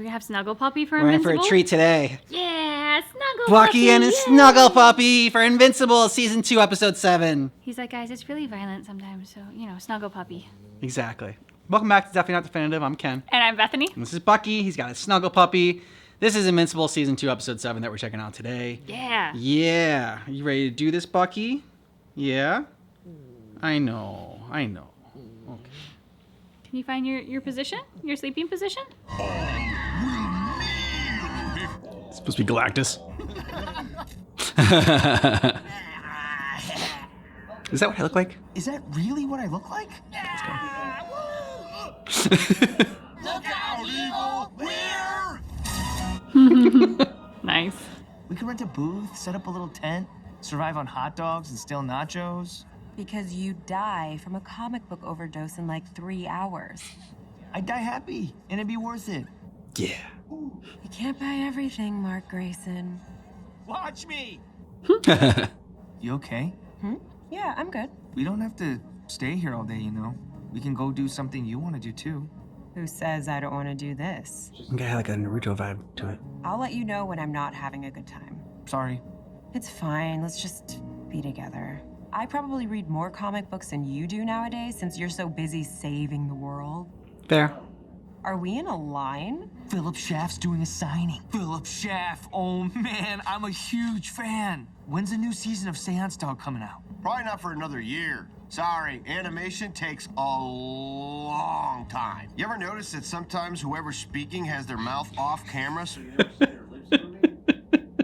we gonna have Snuggle Puppy for We're in Invincible? for a treat today. Yeah, Snuggle Puppy. Bucky and his Snuggle Puppy for Invincible, Season 2, Episode 7. He's like, guys, it's really violent sometimes, so, Snuggle Puppy. Exactly. Welcome back to Definitely Not Definitive. I'm Ken. And I'm Bethany. And this is Bucky. He's got a Snuggle Puppy. This is Invincible, Season 2, Episode 7 that we're checking out today. Yeah. Yeah. You ready to do this, Bucky? Yeah? I know. Okay. Can you find your position? Your sleeping position? It's supposed to be Galactus. Is that what I look like? Is that really what I look like? Look out, evil! Nice. We could rent a booth, set up a little tent, survive on hot dogs and stale nachos. Because you die from a comic book overdose in like 3 hours. I'd die happy, and it'd be worth it. Yeah. You can't buy everything, Mark Grayson. Watch me! You okay? Yeah, I'm good. We don't have to stay here all day, you know. We can go do something you want to do, too. Who says I don't want to do this? I think I had like a Naruto vibe to it. I'll let you know when I'm not having a good time. Sorry. It's fine, let's just be together. I probably read more comic books than you do nowadays since you're so busy saving the world. Fair. Are we in a line? Philip Schaff's doing a signing. Philip Schaff, oh man, I'm a huge fan. When's the new season of Seance Dog coming out? Probably not for another year. Sorry, animation takes a long time. You ever notice that sometimes whoever's speaking has their mouth off camera?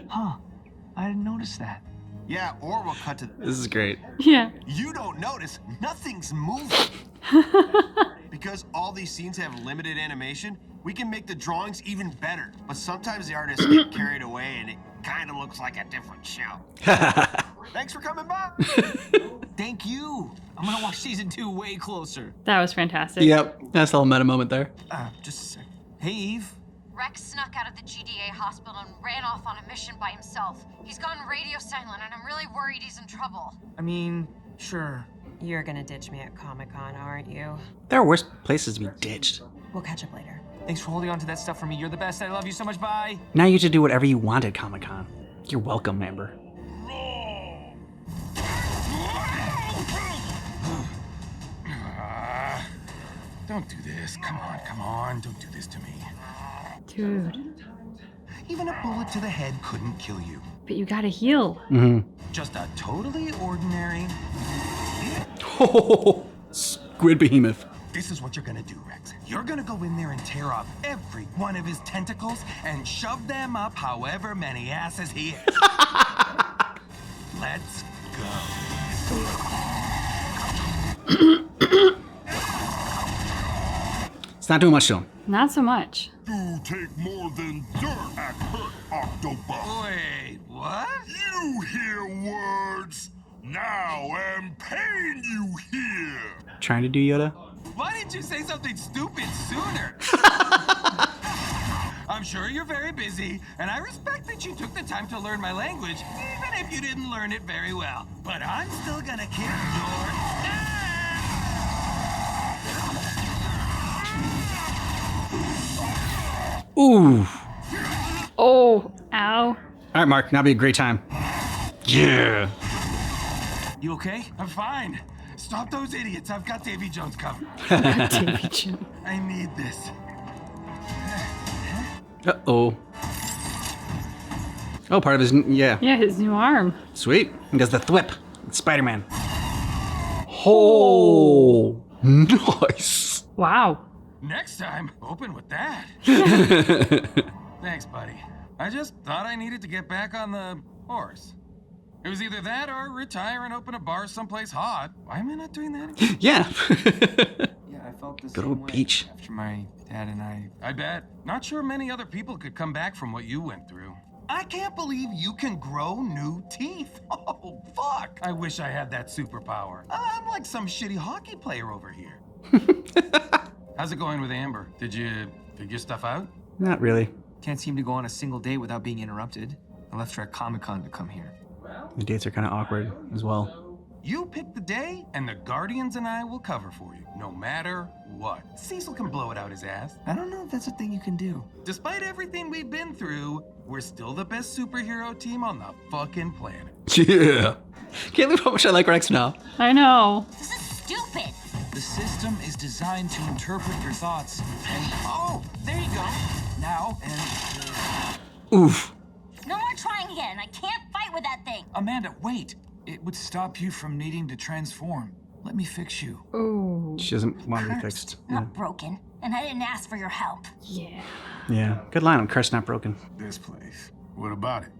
Huh, I didn't notice that. Yeah, or we'll cut to... This is great. Yeah. You don't notice, nothing's moving. Because all these scenes have limited animation, we can make the drawings even better. But sometimes the artists get carried away and it kind of looks like a different show. Thanks for coming by. Thank you. I'm gonna watch season 2 way closer. That was fantastic. Yep. That's a little meta moment there. Just a sec. Hey, Eve. Rex snuck out of the GDA hospital and ran off on a mission by himself. He's gone radio silent, and I'm really worried he's in trouble. I mean, sure. You're gonna ditch me at Comic-Con, aren't you? There are worse places to be ditched. We'll catch up later. Thanks for holding on to that stuff for me. You're the best. I love you so much. Bye. Now you get to do whatever you want at Comic-Con. You're welcome, Amber. Don't do this. Come on. Don't do this to me. Dude. Even a bullet to the head couldn't kill you. But you gotta heal. Mm-hmm. Just a totally ordinary... Oh, Squid Behemoth. This is what you're gonna do, Rex. You're gonna go in there and tear off every one of his tentacles and shove them up however many asses he has. Let's go. It's not doing much to him. Not so much. You take more than dirt at Hurt Octobus. Wait, what? You hear words. Now am pain you hear. Trying to do Yoda? Why didn't you say something stupid sooner? I'm sure you're very busy, and I respect that you took the time to learn my language, even if you didn't learn it very well. But I'm still gonna kick your Ooh. Oh, ow. All right, Mark. Now be a great time. Yeah. You okay? I'm fine. Stop those idiots. I've got Davy Jones covered. Davy Jones. I need this. Uh-oh. Oh, part of his... Yeah. Yeah, his new arm. Sweet. He does the thwip. It's Spider-Man. Oh. Nice. Wow. Next time, open with that. Thanks, buddy. I just thought I needed to get back on the horse. It was either that or retire and open a bar someplace hot. Why am I not doing that again? Yeah. Yeah, I felt the Good same old way Peach. after my dad and I bet. Not sure many other people could come back from what you went through. I can't believe you can grow new teeth. Oh, fuck. I wish I had that superpower. I'm like some shitty hockey player over here. How's it going with Amber? Did you figure stuff out? Not really. Can't seem to go on a single date without being interrupted. I left her at Comic-Con to come here. The dates are kind of awkward as well. You pick the day, and the Guardians and I will cover for you, no matter what. Cecil can blow it out his ass. I don't know if that's a thing you can do. Despite everything we've been through, we're still the best superhero team on the fucking planet. Yeah. Can't believe how much I like Rex now. I know. This is stupid. The system is designed to interpret your thoughts. And oh, there you go. Now and Oof. No more trying again. I can't fight with that thing. Amanda, wait. It would stop you from needing to transform. Let me fix you. Ooh. She doesn't want to be fixed. Yeah. Not broken. And I didn't ask for your help. Yeah. Yeah. Good line on Cursed Not Broken. This place. What about it?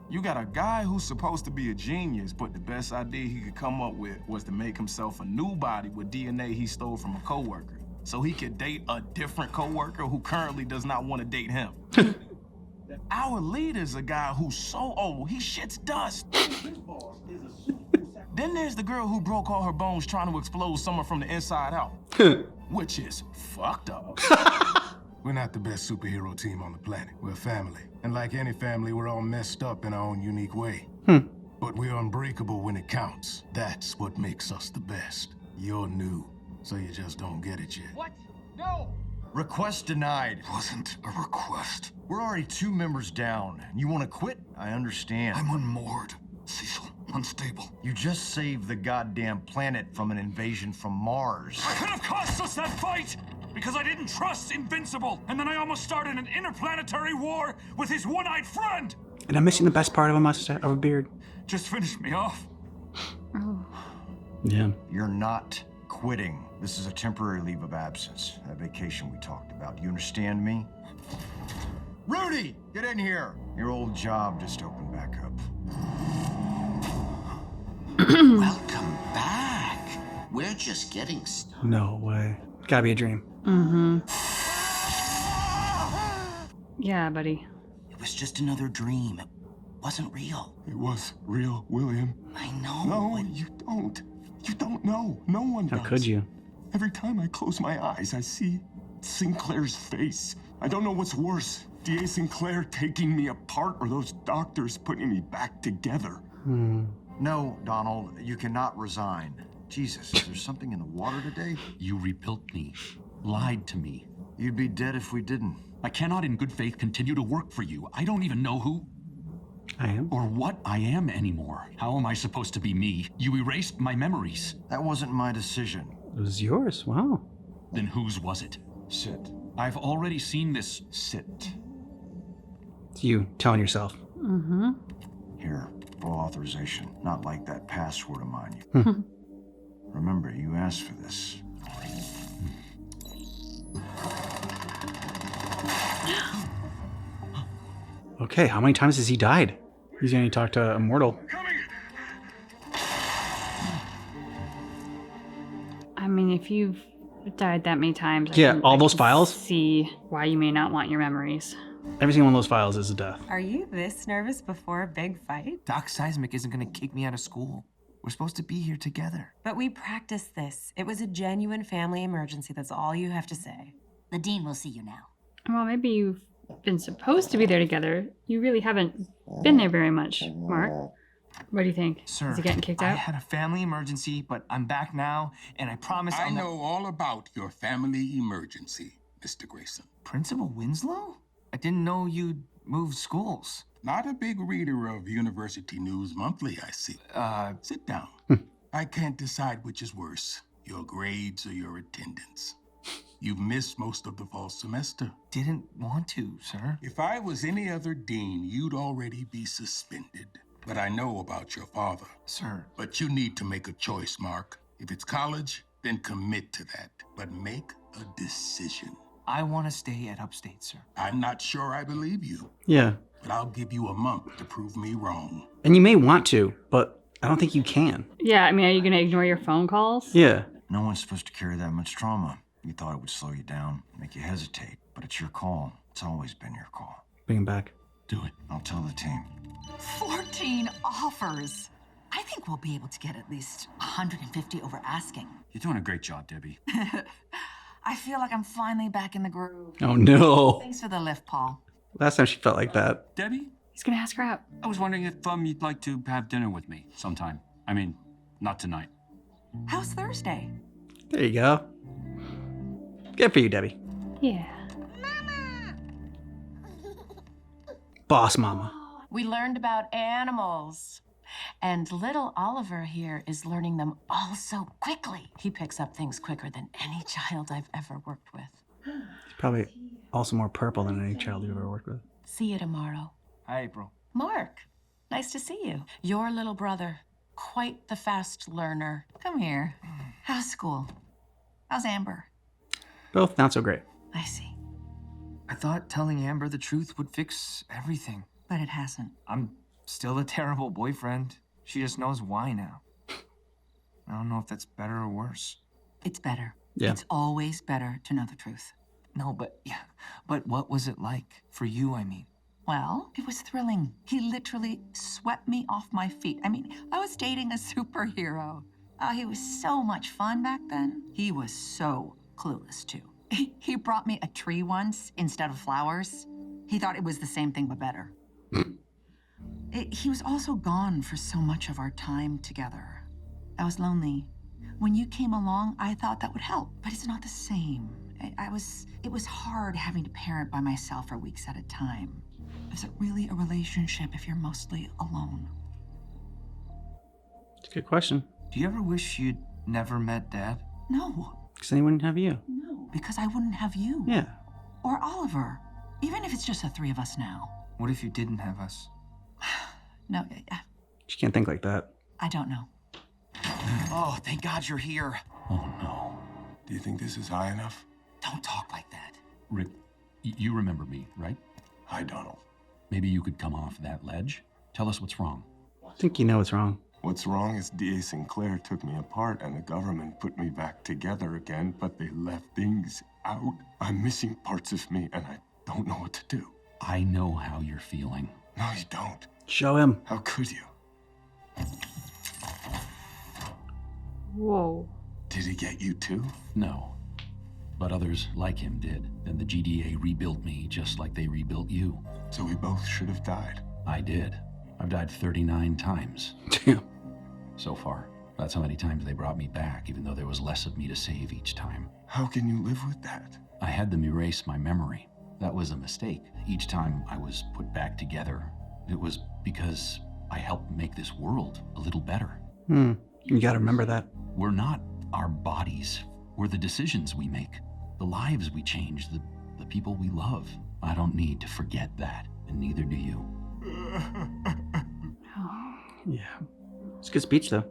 You got a guy who's supposed to be a genius, but the best idea he could come up with was to make himself a new body with DNA he stole from a coworker, so he could date a different coworker who currently does not want to date him. Our leader's a guy who's so old, he shits dust. Then there's the girl who broke all her bones trying to explode someone from the inside out, which is fucked up. We're not the best superhero team on the planet. We're a family. And like any family, we're all messed up in our own unique way. But we're unbreakable when it counts. That's what makes us the best. You're new, so you just don't get it yet. What? No! Request denied. Wasn't a request. We're already 2 members down. You want to quit? I understand. I'm unmoored. Cecil, unstable. You just saved the goddamn planet from an invasion from Mars. Could have cost us that fight because I didn't trust Invincible, and then I almost started an interplanetary war with his one-eyed friend. And I'm missing the best part of a mustache, of a beard. Just finished me off. Oh. Yeah. You're not quitting. This is a temporary leave of absence. That vacation we talked about. You understand me? Rudy, get in here. Your old job just opened back up. Welcome back. We're just getting started. No way. Gotta be a dream. Mm-hmm. Yeah, buddy. It was just another dream. It wasn't real. It was real, William. I know. No, you don't. You don't know. No one How does. could you? Every time I close my eyes, I see Sinclair's face. I don't know what's worse. D.A. Sinclair taking me apart or those doctors putting me back together. No, Donald, you cannot resign. Jesus, is there something in the water today? You rebuilt me, lied to me. You'd be dead if we didn't. I cannot in good faith continue to work for you. I don't even know who I am. or what I am anymore. How am I supposed to be me? You erased my memories. That wasn't my decision. It was yours. Wow. Then whose was it? Sit. I've already seen this. Sit. It's you telling yourself. Mm-hmm. Here, full authorization. Not like that password of mine. Remember, you asked for this. Okay, how many times has he died? He's gonna talk to Immortal. I mean, if you've died that many times, Yeah, all those can files? see why you may not want your memories. Every single one of those files is a death. Are you this nervous before a big fight? Doc Seismic isn't gonna kick me out of school. We're supposed to be here together. But we practiced this. It was a genuine family emergency. That's all you have to say. The dean will see you now. Well, maybe you've been supposed to be there together. You really haven't been there very much, Mark. What do you think? Sir, Is he getting kicked I out? had a family emergency, but I'm back now, and I promise I I'll know all about your family emergency, Mr. Grayson. Principal Winslow? I didn't know you'd moved schools. Not a big reader of University News Monthly, I see. Sit down. I can't decide which is worse, your grades or your attendance. You've missed most of the fall semester. Didn't want to, sir. If I was any other dean, you'd already be suspended. But I know about your father. Sir, But you need to make a choice, Mark. If it's college, then commit to that. But make a decision. I want to stay at Upstate, sir. I'm not sure I believe you, Yeah. but I'll give you a month to prove me wrong. And you may want to, but I don't think you can. Yeah, I mean, are you going to ignore your phone calls? Yeah. No one's supposed to carry that much trauma. You thought it would slow you down, make you hesitate. But it's your call. It's always been your call. Bring him back. Do it. I'll tell the team. 14 offers. I think we'll be able to get at least 150 over asking. You're doing a great job, Debbie. I feel like I'm finally back in the groove. Oh no. Thanks for the lift, Paul. Last time she felt like that. Debbie, He's going to ask her out. I was wondering if you'd like to have dinner with me sometime. I mean, Not tonight. How's Thursday? There you go. Good for you, Debbie. Yeah. Boss mama. We learned about animals. And little Oliver here is learning them all so quickly. He picks up things quicker than any child I've ever worked with. He's probably also more purple than any child you've ever worked with. See you tomorrow. Hi, April. Mark, nice to see you. Your little brother, quite the fast learner. Come here. How's school? How's Amber? Both not so great. I see. I thought telling Amber the truth would fix everything. But it hasn't. I'm still a terrible boyfriend. She just knows why now. I don't know if that's better or worse. It's better. Yeah. It's always better to know the truth. No, but what was it like? For you, I mean. Well, it was thrilling. He literally swept me off my feet. I mean, I was dating a superhero. Oh, he was so much fun back then. He was so clueless, too. He brought me a tree once instead of flowers. He thought it was the same thing, but better. He was also gone for so much of our time together. I was lonely. When you came along, I thought that would help, but it's not the same. It was hard having to parent by myself for weeks at a time. Is it really a relationship if you're mostly alone? It's a good question. Do you ever wish you'd never met Dad? No. Because then he wouldn't have you. No, because I wouldn't have you. Yeah. Or Oliver. Even if it's just the three of us now. What if you didn't have us? No, You can't think like that. I don't know. Oh, thank God you're here. Oh no. Do you think this is high enough? Don't talk like that. Rick, you remember me, right? Hi, Donald. Maybe you could come off that ledge? Tell us what's wrong. I think you know what's wrong. What's wrong is D.A. Sinclair took me apart and the government put me back together again, but they left things out. I'm missing parts of me and I don't know what to do. I know how you're feeling. No, you don't. Show him. How could you? Whoa. Did he get you too? No. But others like him did. Then the GDA rebuilt me just like they rebuilt you. So we both should have died. I did. I've died 39 times. Damn. So far. That's how many times they brought me back, even though there was less of me to save each time. How can you live with that? I had them erase my memory. That was a mistake. Each time I was put back together, it was because I helped make this world a little better. You gotta remember that. We're not our bodies. We're the decisions we make, the lives we change, the people we love. I don't need to forget that, and neither do you. Yeah. It's a good speech, though.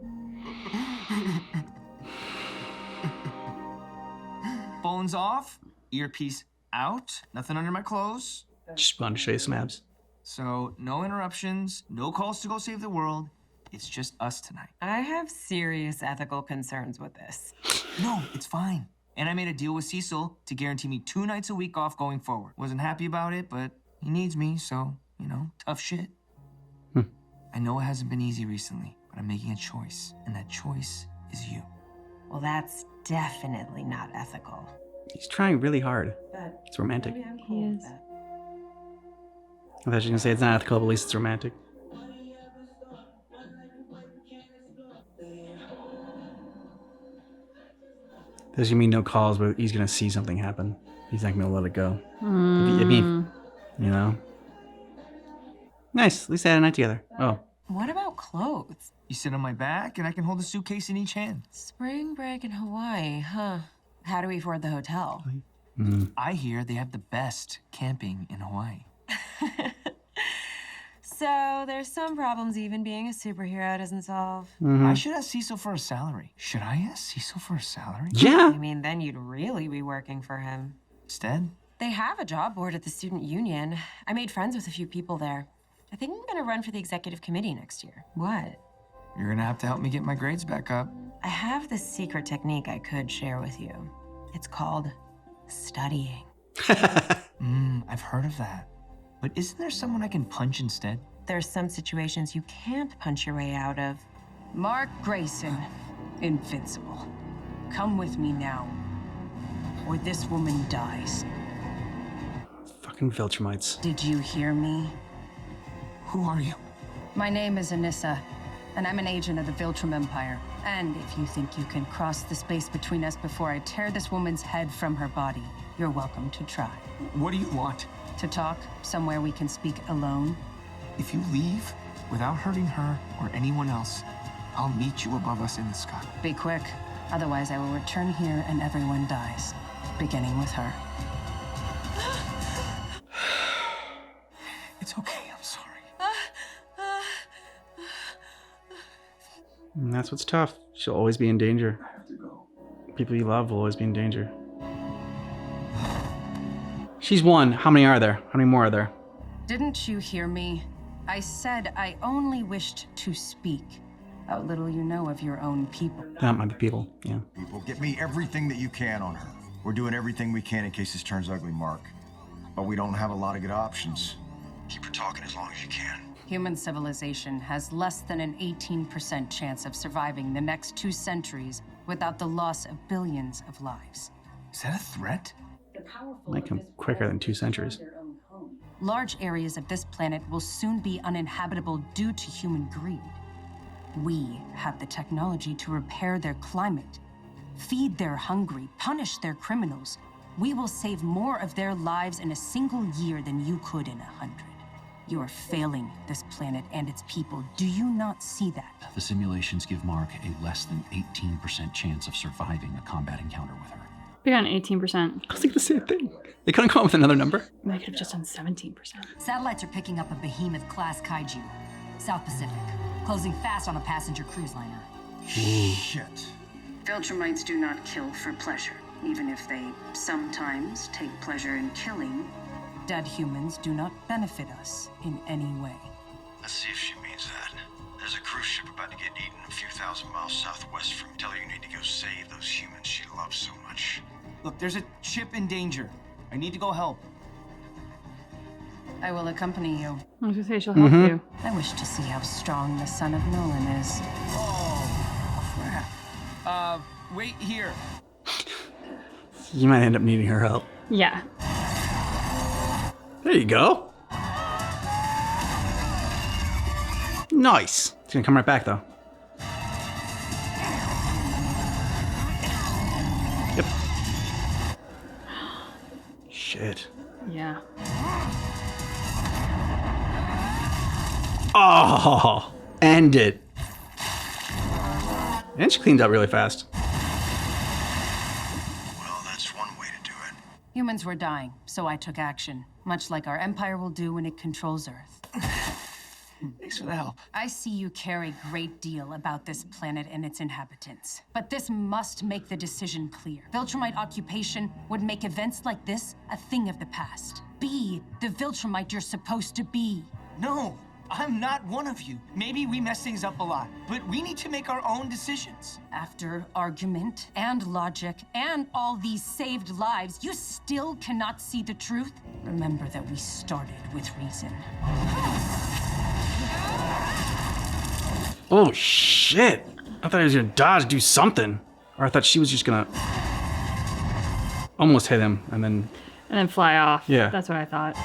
Phones off, earpiece out, nothing under my clothes. Just wanted to show you some abs. So, no interruptions, no calls to go save the world. It's just us tonight. I have serious ethical concerns with this. No, it's fine. And I made a deal with Cecil to guarantee me 2 nights a week off going forward. Wasn't happy about it, but he needs me, so, tough shit. I know it hasn't been easy recently, but I'm making a choice, and that choice is you. Well, that's definitely not ethical. He's trying really hard. But It's romantic. maybe I'm He cool with is. that. I thought you were gonna say it's not ethical, but at least it's romantic. Does he mean no calls, but he's gonna see something happen? He's not gonna let it go. I mean, Nice. At least they had a night together. Oh. What about clothes? You sit on my back, and I can hold a suitcase in each hand. Spring break in Hawaii, huh? How do we afford the hotel? I hear they have the best camping in Hawaii. So there's some problems even being a superhero doesn't solve. I should ask Cecil for a salary. Should I ask Cecil for a salary? Yeah. I mean, then you'd really be working for him. Instead? They have a job board at the student union. I made friends with a few people there. I think I'm gonna run for the executive committee next year. What? You're gonna have to help me get my grades back up. I have this secret technique I could share with you. It's called studying. I've heard of that. But isn't there someone I can punch instead? There's some situations you can't punch your way out of. Mark Grayson, Invincible. Come with me now, or this woman dies. Fucking Viltrumites. Did you hear me? Who are you? My name is Anissa, and I'm an agent of the Viltrum Empire. And if you think you can cross the space between us before I tear this woman's head from her body, you're welcome to try. What do you want? To talk somewhere we can speak alone. If you leave without hurting her or anyone else, I'll meet you above us in the sky. Be quick. Otherwise, I will return here and everyone dies. Beginning with her. It's okay, I'm sorry. And that's what's tough. She'll always be in danger. People you love will always be in danger. She's one. How many are there? How many more are there? Didn't you hear me? I said I only wished to speak. How little you know of your own people. That might be people, yeah. People, get me everything that you can on her. We're doing everything we can in case this turns ugly, Mark. But we don't have a lot of good options. Keep her talking as long as you can. Human civilization has less than an 18% chance of surviving the next 2 centuries without the loss of billions of lives. Is that a threat? Might come quicker than 2 centuries. Large areas of this planet will soon be uninhabitable due to human greed. We have the technology to repair their climate, feed their hungry, punish their criminals. We will save more of their lives in a single year than you could in 100. You are failing this planet and its people. Do you not see that? The simulations give Mark a less than 18% chance of surviving a combat encounter with her. We got an 18%. I was thinking the same thing. They couldn't come up with another number. They could have just done 17%. Satellites are picking up a behemoth-class kaiju. South Pacific. Closing fast on a passenger cruise liner. Shit. Viltrumites do not kill for pleasure, even if they sometimes take pleasure in killing. Dead humans do not benefit us in any way. Let's see if she means that. There's a cruise ship about to get eaten a few thousand miles southwest from. Tell her you need to go save those humans she loves so much. Look, there's a ship in danger. I need to go help. I will accompany you. I was gonna say she'll help you. I wish to see how strong the son of Nolan is. Oh, crap. Wait here. You might end up needing her help. Yeah. There you go. Nice. It's gonna come right back though. Yep. Shit. Yeah. Oh, end it. And she cleaned up really fast. Well, that's one way to do it. Humans were dying, so I took action, much like our empire will do when it controls Earth. Thanks for the help. I see you care a great deal about this planet and its inhabitants. But this must make the decision clear. Viltrumite occupation would make events like this a thing of the past. Be the Viltrumite you're supposed to be. No, I'm not one of you. Maybe we mess things up a lot, but we need to make our own decisions. After argument and logic and all these saved lives, you still cannot see the truth? Remember that we started with reason. Oh shit! I thought he was gonna dodge, do something. Or I thought she was just gonna almost hit him and then fly off. Yeah. That's what I thought.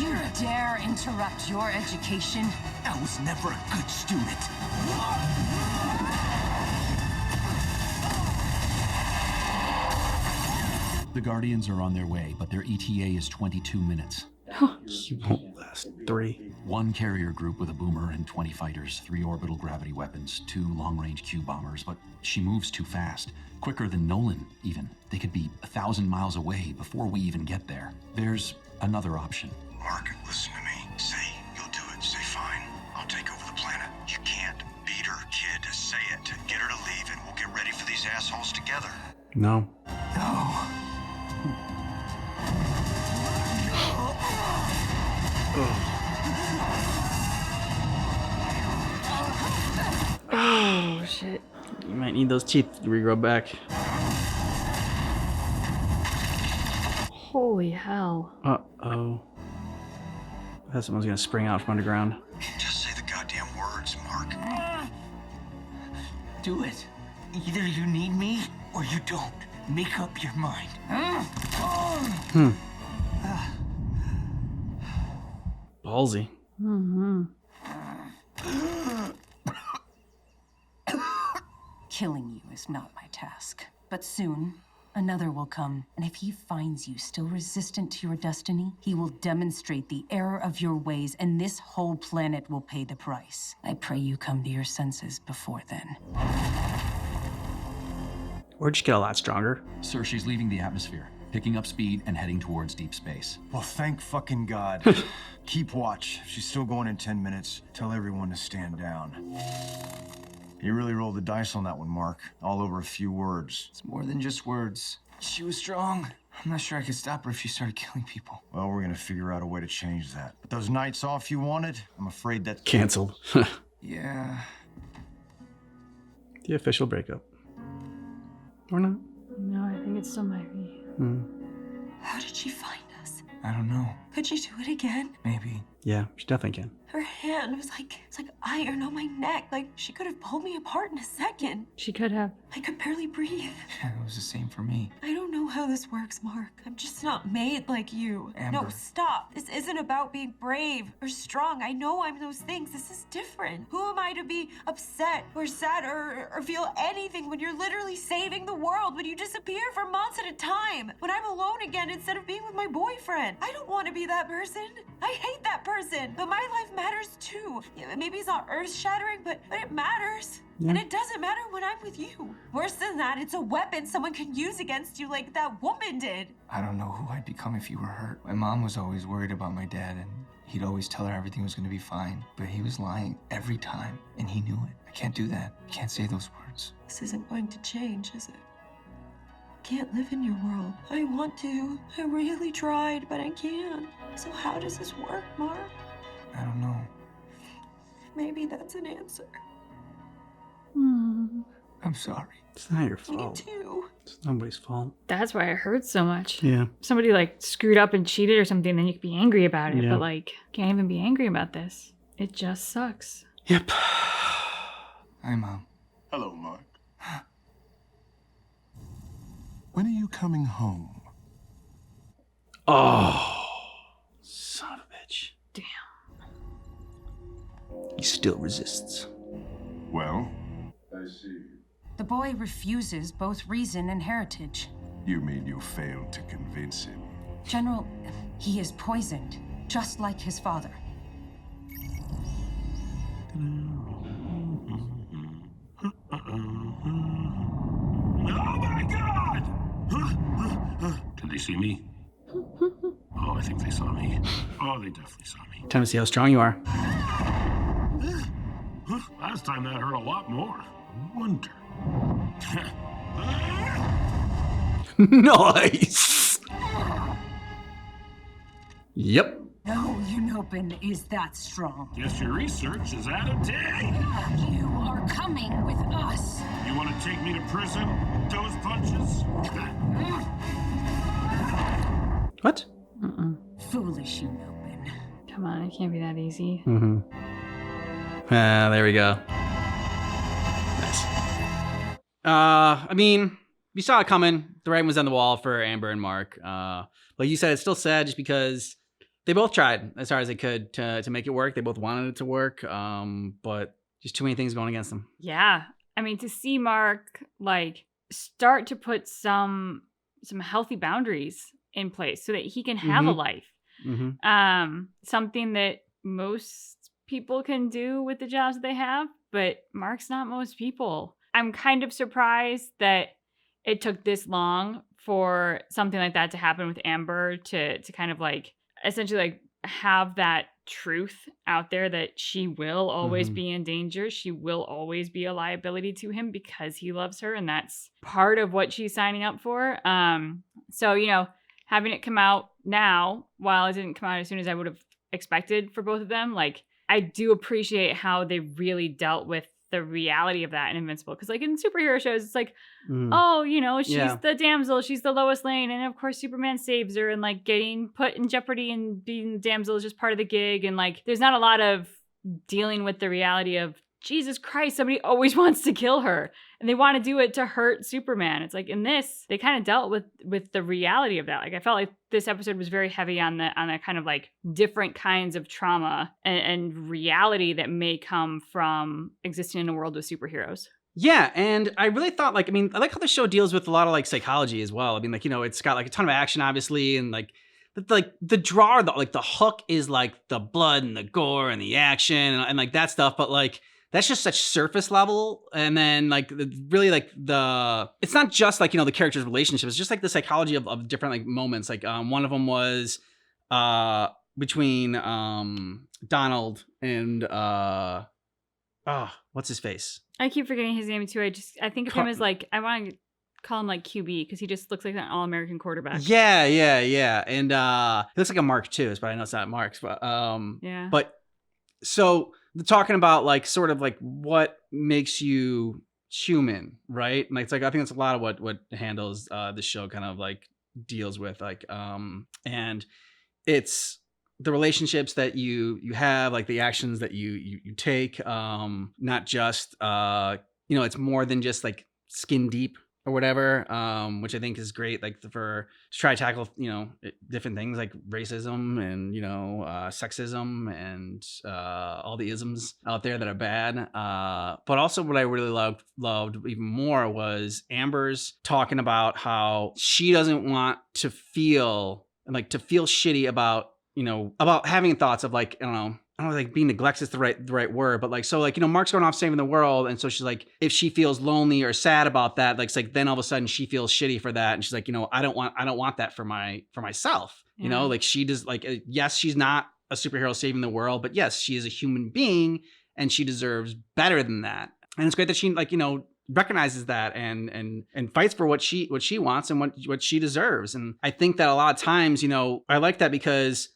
You dare interrupt your education? I was never a good student. The Guardians are on their way, but their ETA is 22 minutes. He won't last 3. One carrier group with a boomer and 20 fighters, 3 orbital gravity weapons, 2 long-range Q bombers, but she moves too fast. Quicker than Nolan, even. They could be 1,000 miles away before we even get there. There's another option. Mark, listen to me. Say you'll do it. Say fine. I'll take over the planet. You can't beat her, kid. Say it. Get her to leave and we'll get ready for these assholes together. No. No. Oh, shit. You might need those teeth to regrow back. Holy hell. Uh-oh. I thought someone was gonna spring out from underground. Just say the goddamn words, Mark. Do it. Either you need me or you don't. Make up your mind. Ballsy. Mm-hmm. Killing you is not my task. But soon, another will come, and if he finds you still resistant to your destiny, he will demonstrate the error of your ways, and this whole planet will pay the price. I pray you come to your senses before then. Or just get a lot stronger. Sir, she's leaving the atmosphere, picking up speed and heading towards deep space. Well, thank fucking God. Keep watch. If she's still going in 10 minutes, tell everyone to stand down. You really rolled the dice on that one, Mark. All over a few words. It's more than just words. She was strong. I'm not sure I could stop her if she started killing people. Well, we're gonna figure out a way to change that. But those nights off you wanted, I'm afraid that's... Canceled. Yeah. The official breakup. Or not? No, I think it still might be. How did she find us? I don't know. Could she do it again? Maybe. Yeah, she definitely can. Her hand was it's like iron on my neck. Like she could have pulled me apart in a second. She could have. I could barely breathe. Yeah, it was the same for me. I don't know how this works, Mark. I'm just not made like you. Amber. No, stop. This isn't about being brave or strong. I know I'm those things. This is different. Who am I to be upset or sad or feel anything when you're literally saving the world, when you disappear for months at a time, when I'm alone again instead of being with my boyfriend? I don't want to be that person. I hate that person. But my life matters too. Yeah, maybe it's not earth-shattering, but it matters. Yeah. And it doesn't matter when I'm with you. Worse than that, it's a weapon someone can use against you like that woman did. I don't know who I'd become if you were hurt. My mom was always worried about my dad, and he'd always tell her everything was going to be fine. But he was lying every time, and he knew it. I can't do that. I can't say those words. This isn't going to change, is it? I can't live in your world. I want to. I really tried, but I can't. So how does this work, Mark? I don't know. Maybe that's an answer. I'm sorry. It's not your Me fault. too. It's nobody's fault. That's why it hurts so much. Yeah. If somebody screwed up and cheated or something, then you could be angry about it. Yeah. But can't even be angry about this. It just sucks. Yep. Hi, Mom. Hello, Mark. When are you coming home? Oh, son of a bitch. Damn. He still resists. Well, I see. The boy refuses both reason and heritage. You mean you failed to convince him? General, he is poisoned, just like his father. Oh my God! Did they see me? Oh, I think they saw me. Oh, they definitely saw me. Time to see how strong you are. Last time that hurt a lot more. Wonder. Nice. Yep. No Unopin is that strong. Guess your research is out of date. You are coming with us. You want to take me to prison with those punches? What? Foolish Unopin. Come on, it can't be that easy. Mm-hmm. Ah, there we go. Nice. I mean, we saw it coming. The writing was on the wall for Amber and Mark. Like you said, it's still sad just because they both tried as hard as they could to make it work. They both wanted it to work, but just too many things going against them. Yeah. I mean, to see Mark start to put some healthy boundaries in place so that he can have a life. Mm-hmm. Something that most people can do with the jobs that they have, but Mark's not most people. I'm kind of surprised that it took this long for something like that to happen with Amber to kind of essentially have that truth out there that she will always be in danger. She will always be a liability to him because he loves her, and that's part of what she's signing up for. So, having it come out now, while it didn't come out as soon as I would have expected for both of them, I do appreciate how they really dealt with the reality of that in Invincible. Because in superhero shows, it's she's the damsel, she's the Lois Lane, and of course Superman saves her, and getting put in jeopardy and being the damsel is just part of the gig. And there's not a lot of dealing with the reality of, Jesus Christ, somebody always wants to kill her. And they want to do it to hurt Superman. It's in this, they kind of dealt with the reality of that. I felt like this episode was very heavy on the kind of different kinds of trauma and reality that may come from existing in a world with superheroes. Yeah, and I really thought, like, I mean, I like how the show deals with a lot of like psychology as well. I mean, like, it's got like a ton of action, obviously, and like the draw, the hook is like the blood and the gore and the action and like that stuff, but like that's just such surface level. And then like really like it's not just like the characters' relationships. It's just like the psychology of different like moments. Like one of them was between Donald and what's his face? I keep forgetting his name too. I think of him as like, I want to call him like QB because he just looks like an all-American quarterback. Yeah. And he looks like a Mark too, but I know it's not Mark's. But yeah. But so they're talking about like sort of like what makes you human, right? And it's like I think that's a lot of what handles the show kind of like deals with, like and it's the relationships that you have, like the actions that you take, not just it's more than just like skin deep or whatever, which I think is great, like to try to tackle different things like racism and sexism and all the isms out there that are bad. But also what I really loved even more was Amber's talking about how she doesn't want to feel shitty about about having thoughts of like, I don't know, like being neglected is the right word, but like, so like, Mark's going off saving the world. And so she's like, if she feels lonely or sad about that, like, it's like, then all of a sudden she feels shitty for that. And she's like, I don't want that for myself, like she does, like, yes, she's not a superhero saving the world, but yes, she is a human being and she deserves better than that. And it's great that she like, recognizes that and fights for what she wants and what she deserves. And I think that a lot of times, I like that because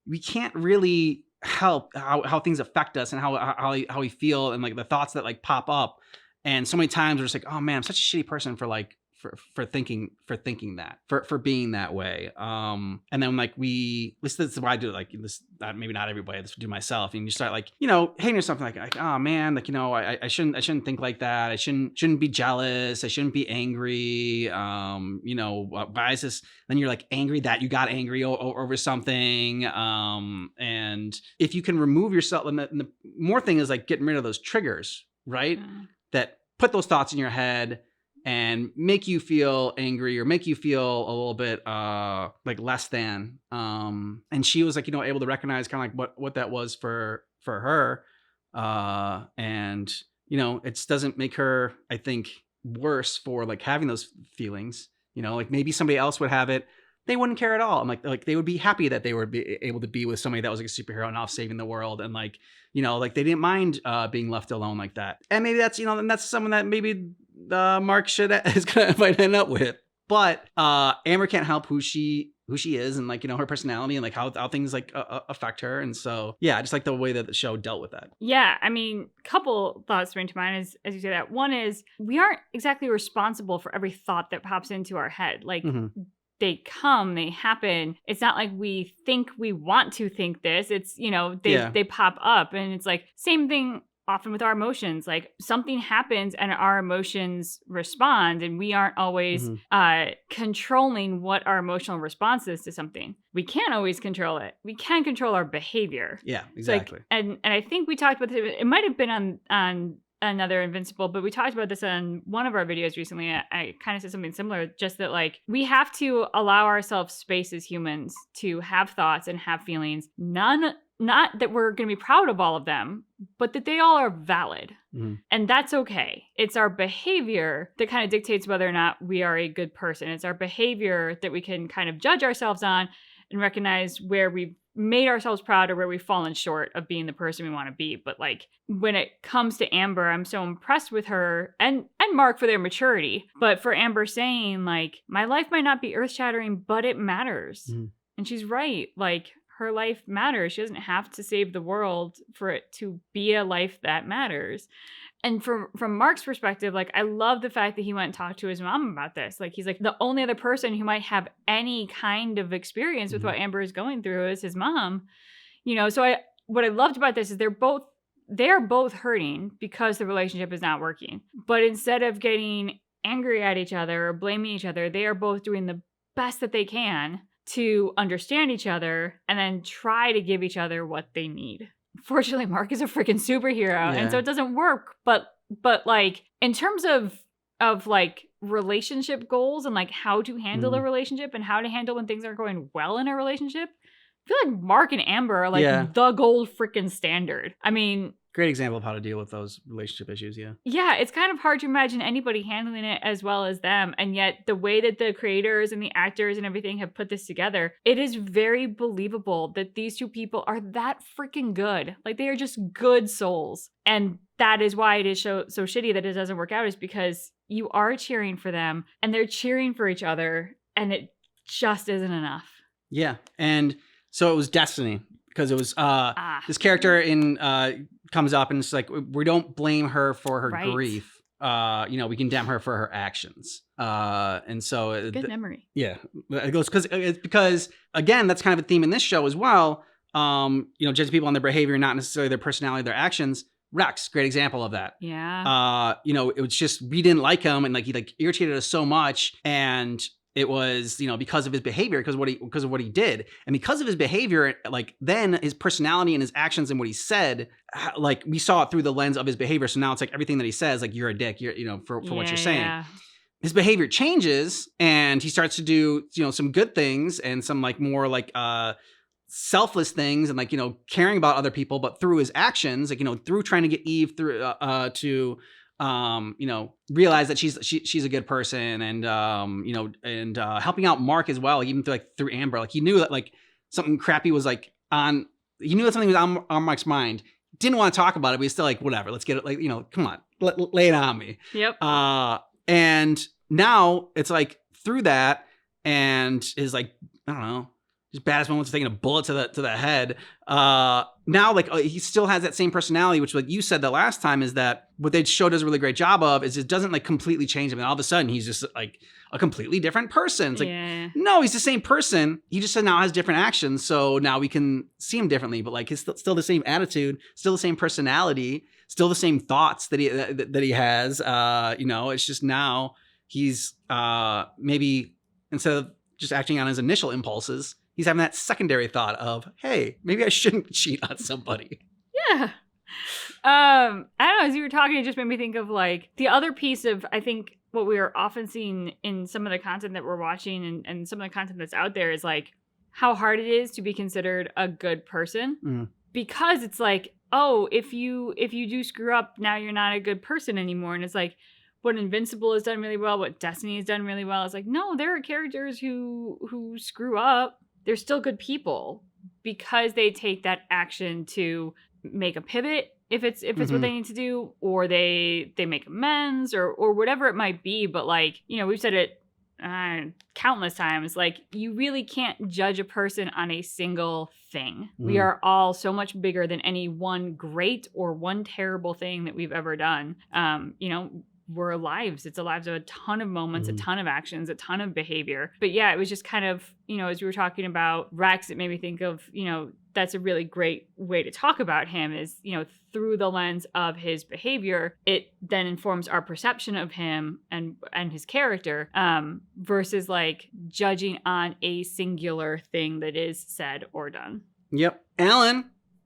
we can't really help how things affect us and how we feel and like the thoughts that like pop up. And so many times we're just like, oh man, I'm such a shitty person for like for thinking that, for being that way. And then like this is why I do it, like this, maybe not everybody, this would do myself. And you start like, hating yourself like, oh man, like, I shouldn't think like that. I shouldn't be jealous. I shouldn't be angry. Why is this? Then you're like angry that you got angry over something. And if you can remove yourself, and the more thing is like getting rid of those triggers, right? That put those thoughts in your head and make you feel angry or make you feel a little bit like less than. And she was like, able to recognize kind of like what that was for her. And it doesn't make her, I think, worse for like having those feelings. Like maybe somebody else would have it, they wouldn't care at all. I'm like they would be happy that they would be able to be with somebody that was like a superhero and off saving the world, and like like they didn't mind being left alone like that. And maybe that's and that's someone that maybe Mark might end up with. But Amber can't help who she is and like her personality and like how things like affect her. And so yeah, I just like the way that the show dealt with that. Yeah, I mean, couple thoughts spring to mind as you say that. One is we aren't exactly responsible for every thought that pops into our head. Like they come, they happen. It's not like we think we want to think this. It's they pop up, and it's like same thing often with our emotions. Like something happens and our emotions respond, and we aren't always controlling what our emotional response is to something. We can't always control it. We can control our behavior. Yeah, exactly. Like, and I think we talked about it might have been on another Invincible, but we talked about this on one of our videos recently. I kind of said something similar, just that like we have to allow ourselves space as humans to have thoughts and have feelings. Not that we're going to be proud of all of them, but that they all are valid. And that's okay. It's our behavior that kind of dictates whether or not we are a good person. It's our behavior that we can kind of judge ourselves on and recognize where we've made ourselves proud or where we've fallen short of being the person we want to be. But like when it comes to Amber, I'm so impressed with her and Mark for their maturity. But for Amber saying like, my life might not be earth-shattering, but it matters. And she's right. Like her life matters. She doesn't have to save the world for it to be a life that matters. And from Mark's perspective, like, I love the fact that he went and talked to his mom about this. Like, he's like, the only other person who might have any kind of experience with what Amber is going through is his mom. So what I loved about this is they're both hurting because the relationship is not working. But instead of getting angry at each other or blaming each other, they are both doing the best that they can to understand each other and then try to give each other what they need. Fortunately, Mark is a freaking superhero, and so it doesn't work. But But like in terms of like relationship goals and like how to handle a relationship and how to handle when things aren't going well in a relationship, I feel like Mark and Amber are like the gold freaking standard. I mean, great example of how to deal with those relationship issues. Yeah, it's kind of hard to imagine anybody handling it as well as them. And yet the way that the creators and the actors and everything have put this together, it is very believable that these two people are that freaking good. Like they are just good souls. And that is why it is so shitty that it doesn't work out, is because you are cheering for them and they're cheering for each other and it just isn't enough. Yeah. And so it was destiny, because it was this character in comes up and it's like, we don't blame her for her grief. We condemn her for her actions. And so good memory. Yeah, it goes because again, that's kind of a theme in this show as well. Judging people on their behavior, not necessarily their personality, their actions. Rex, great example of that. Yeah. It was just, we didn't like him, and like he like irritated us so much, and it was, because of his behavior, because of what he did. And because of his behavior, like then his personality and his actions and what he said, like we saw it through the lens of his behavior. So now it's like everything that he says, like, you're a dick, you're, for what you're saying. Yeah. His behavior changes and he starts to do, some good things and some like more like selfless things and like, caring about other people, but through his actions, like, through trying to get Eve through to realize that she's a good person, and helping out Mark as well, even through Amber. Like he knew that like something crappy was like he knew that something was on Mark's mind. Didn't want to talk about it, but he's still like, whatever, let's get it, like, come on, lay it on me. Yep. And now it's like through that and his like, I don't know, his baddest moments of taking a bullet to the head. Now, like, he still has that same personality, which, like you said the last time, is that what the show does a really great job of is it doesn't like completely change him. And all of a sudden, he's just like a completely different person. It's like, no, he's the same person. He just now has different actions. So now we can see him differently. But like, he's still the same attitude, still the same personality, still the same thoughts that he has. It's just now he's maybe instead of just acting on his initial impulses, he's having that secondary thought of, hey, maybe I shouldn't cheat on somebody. Yeah. I don't know, as you were talking, it just made me think of like the other piece of, I think, what we are often seeing in some of the content that we're watching and some of the content that's out there is like how hard it is to be considered a good person. Because it's like, oh, if you do screw up, now you're not a good person anymore. And it's like, what Invincible has done really well, what Destiny has done really well, is like, no, there are characters who screw up. They're still good people because they take that action to make a pivot if it's what they need to do, or they make amends or whatever it might be. But like, we've said it countless times, like you really can't judge a person on a single thing. We are all so much bigger than any one great or one terrible thing that we've ever done. We're lives. It's the lives of a ton of moments, a ton of actions, a ton of behavior. But yeah, it was just kind of, as we were talking about Rex, it made me think of, that's a really great way to talk about him is, through the lens of his behavior, it then informs our perception of him and his character, versus like judging on a singular thing that is said or done. Yep. Alan,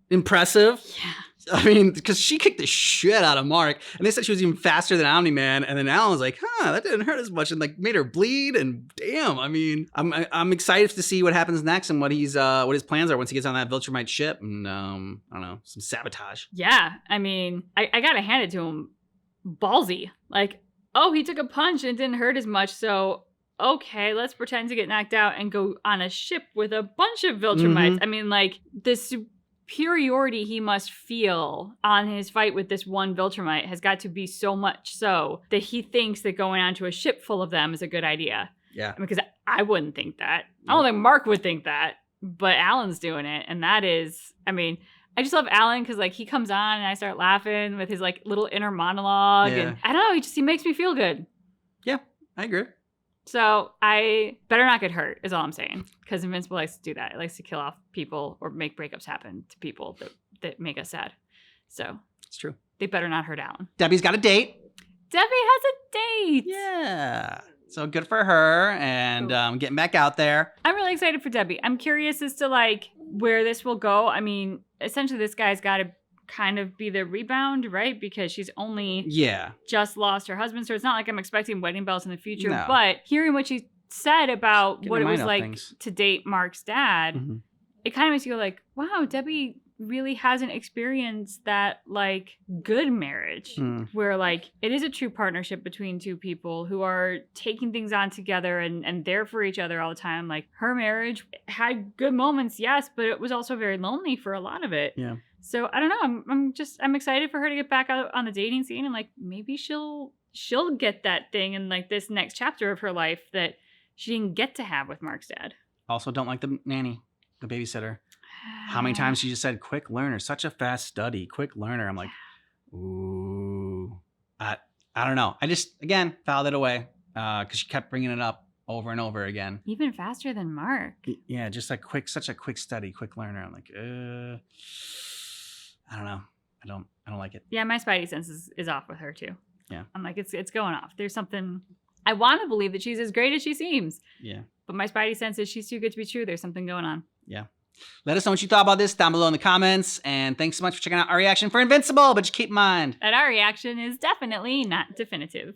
impressive. Yeah. I mean, because she kicked the shit out of Mark, and they said she was even faster than Omni-Man, and then Alan was like, that didn't hurt as much, and like made her bleed, and damn, I mean, I'm excited to see what happens next and what his plans are once he gets on that Viltrumite ship, and I don't know, some sabotage. Yeah, I mean, I gotta hand it to him, ballsy. Like, oh, he took a punch and it didn't hurt as much, so okay, let's pretend to get knocked out and go on a ship with a bunch of Viltrumites. I mean, like, this superiority he must feel on his fight with this one Viltrumite has got to be so much so that he thinks that going onto a ship full of them is a good idea. Yeah. Because I wouldn't think that. I don't think Mark would think that, but Alan's doing it. And that is, I mean, I just love Alan because like he comes on and I start laughing with his like little inner monologue. Yeah. And I don't know, he makes me feel good. Yeah, I agree. So I better not get hurt is all I'm saying. Because Invincible likes to do that. It likes to kill off people or make breakups happen to people that make us sad. So it's true. They better not hurt Alan. Debbie's got a date. Debbie has a date. Yeah. So good for her and getting back out there. I'm really excited for Debbie. I'm curious as to like where this will go. I mean, essentially this guy's got to kind of be the rebound, right? Because she's only Yeah. just lost her husband. So it's not like I'm expecting wedding bells in the future. No. But hearing what she said about Get what her it was mind off like things. to date Mark's dad, Mhm. it kind of makes you go like, wow, Debbie really hasn't experienced that like good marriage Mm. where like it is a true partnership between two people who are taking things on together and there for each other all the time. Like her marriage had good moments, yes, but it was also very lonely for a lot of it. Yeah. So I don't know. I'm excited for her to get back out on the dating scene and like maybe she'll get that thing in like this next chapter of her life that she didn't get to have with Mark's dad. Also, don't like the nanny, the babysitter. How many times she just said, quick learner, such a fast study, quick learner. I'm like, ooh. I don't know. I just, again, filed it away because she kept bringing it up over and over again. Even faster than Mark. Yeah, just like such a quick study, quick learner. I'm like, I don't know. I don't like it. Yeah, my spidey sense is off with her too. Yeah. I'm like, it's going off. There's something. I want to believe that she's as great as she seems. Yeah. But my spidey sense is she's too good to be true. There's something going on. Yeah. Let us know what you thought about this down below in the comments. And thanks so much for checking out our reaction for Invincible. But just keep in mind And our reaction is definitely not definitive.